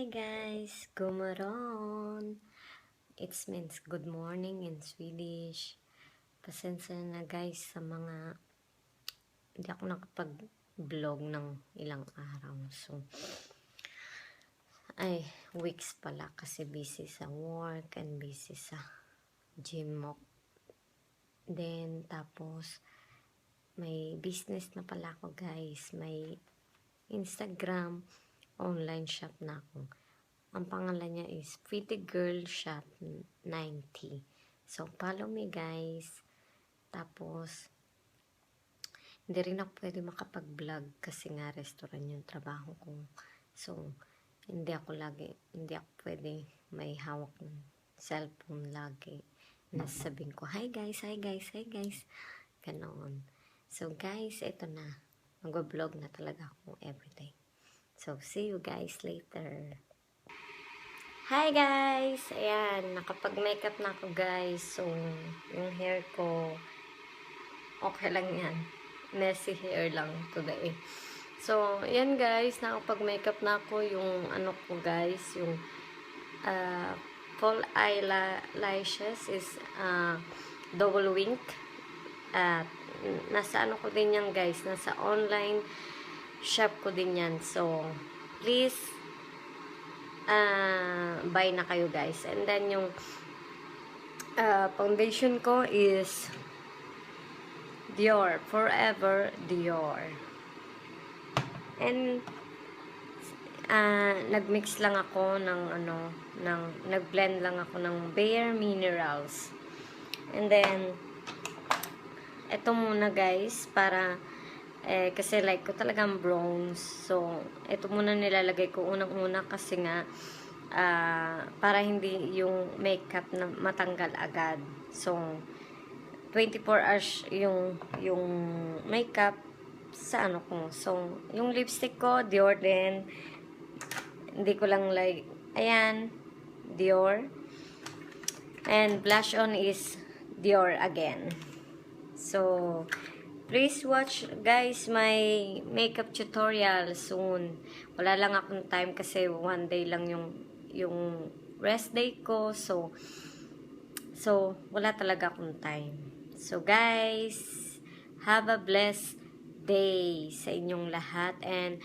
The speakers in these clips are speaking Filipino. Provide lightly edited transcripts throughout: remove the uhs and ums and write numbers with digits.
Hi guys, gomoron. It means good morning in Swedish. Pasensya na guys sa mga hindi ako nakapag-vlog ng ilang araw. So, weeks pala kasi busy sa work and busy sa gym mo. Then, tapos, may business na pala ako guys. May Instagram, online shop na ako. Ang pangalan niya is Pretty Girl Shop 90. So, follow me guys. Tapos, hindi rin ako pwede makapag-vlog kasi nga restaurant yung trabaho ko. So, hindi ako pwede may hawak ng cellphone lagi. Nasabing ko, hi guys, hi guys, hi guys. Ganon. So, guys, ito na. Mag-vlog na talaga ako everyday. So, see you guys later. Hi guys! Ayan, nakapag-makeup na ako guys. So, yung hair ko, okay lang yan. Messy hair lang today. So, ayan guys, nakapag-makeup na ako. Yung ano ko guys, yung full eyelashes is double wink. At nasa ano ko din yan guys, nasa online shop ko din yan. So, please, buy na kayo guys. And then yung foundation ko is Dior, Forever Dior. And nagmix lang ako ng nagblend lang ako ng Bare Minerals. And then ito muna guys para kasi like ko talagang bronze. So, ito muna nilalagay ko unang-una kasi nga para hindi yung makeup na matanggal agad. So, 24 hours yung makeup sa ano ko. So, yung lipstick ko, Dior din. Hindi ko lang like, ayan, Dior. And blush on is Dior again. So, please watch guys my makeup tutorial soon. Wala lang akong time kasi one day lang yung rest day ko. So wala talaga akong time. So guys, have a blessed day sa inyong lahat and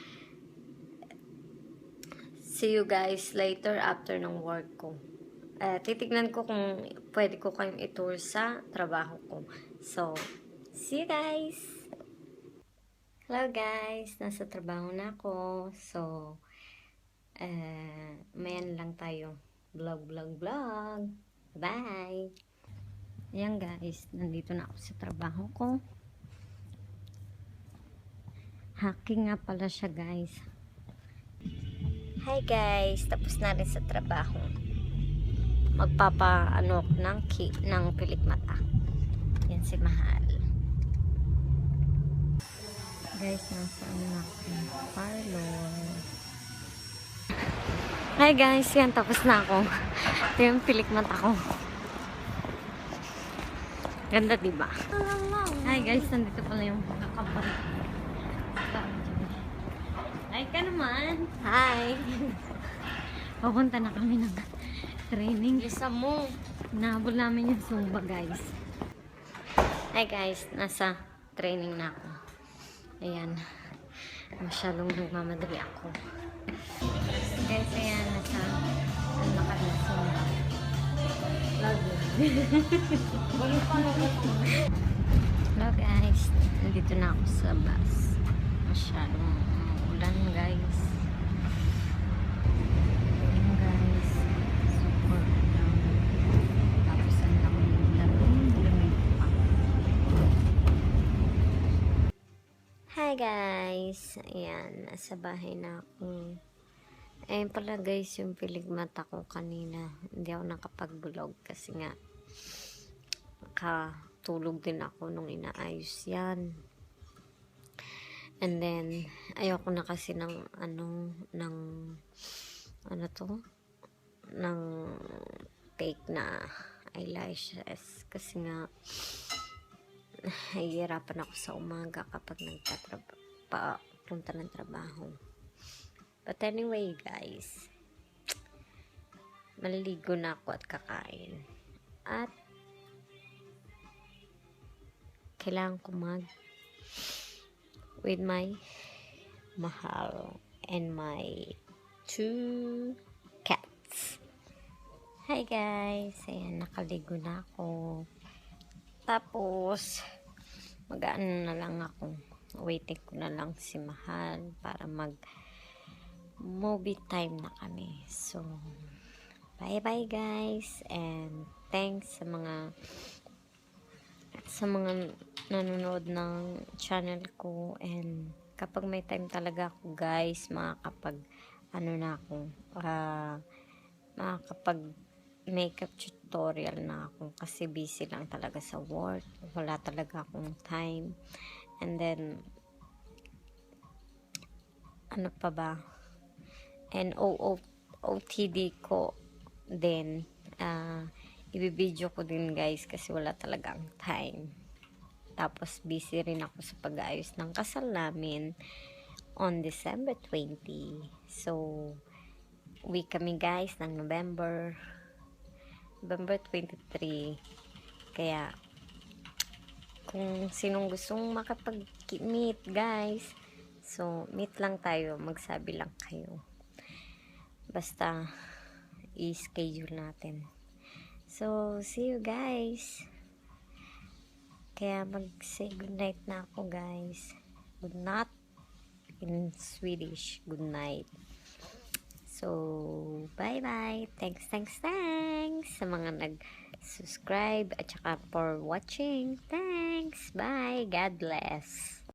see you guys later after ng work ko. Titignan ko kung pwede ko kayong i-tour sa trabaho ko. So, see you guys! Hello guys! Nasa trabaho na ako. So, mayan lang tayo. Vlog. Bye! Ayan guys, nandito na ako sa trabaho ko. Hacking nga pala siya guys. Hi guys! Tapos na rin sa trabaho. Magpapa-ano ako ng pilik mata. Yan si Mahal. Guys, nasa ano na ako. Parlor. Hi guys, yan. Tapos na ako. Ito yung pilik mata ko. Ganda diba? Hi guys, nandito pala yung kakapal. Hi ka naman. Hi. Papunta na kami ng training. Lisa mo. Nahabol namin yung Zumba guys. Hi guys, nasa training na ako. Ayan. Masyadong nagmamadali ako. Guys, ayan, nasa Zumba. Hello guys, nandito na ako sa bus. Masyadong ulan guys. Hi guys! Ayan, nasa bahay na ako. Ayan pala guys, yung pilig mata ko kanina. Hindi ako nakapag-vlog kasi nga nakatulog din ako nung inaayos yan. And then, ayoko na kasi ng fake na eyelashes. Kasi nga nahihirapan ako sa umaga kapag punta ng trabaho. But anyway guys, maliligo na ako at kakain. At kailangan ko with my mahal and my 2 cats. Hi guys! Ayan, nakaligo na ako. Tapos, mag-ano na lang ako. Waiting ko na lang si Mahal para movie time na kami. So, bye-bye guys! And thanks sa mga nanonood ng channel ko. And kapag may time talaga ako guys, makakapag makakapag tutorial na ako kasi busy lang talaga sa work. Wala talaga akong time. And then, ano pa ba? And OOTD ko din. Ibibideo ko din guys kasi wala talagang time. Tapos, busy rin ako sa pag-aayos ng kasal namin on December 20. So, uwi kami guys ng November 23. Kaya kung sinong gustong makapag-meet guys, so meet lang tayo, magsabi lang kayo, basta i-schedule natin. So see you guys. Kaya mag-say good night na ako guys. Good night in Swedish, good night. So, bye-bye. Thanks sa mga nag-subscribe at saka for watching. Thanks. Bye. God bless.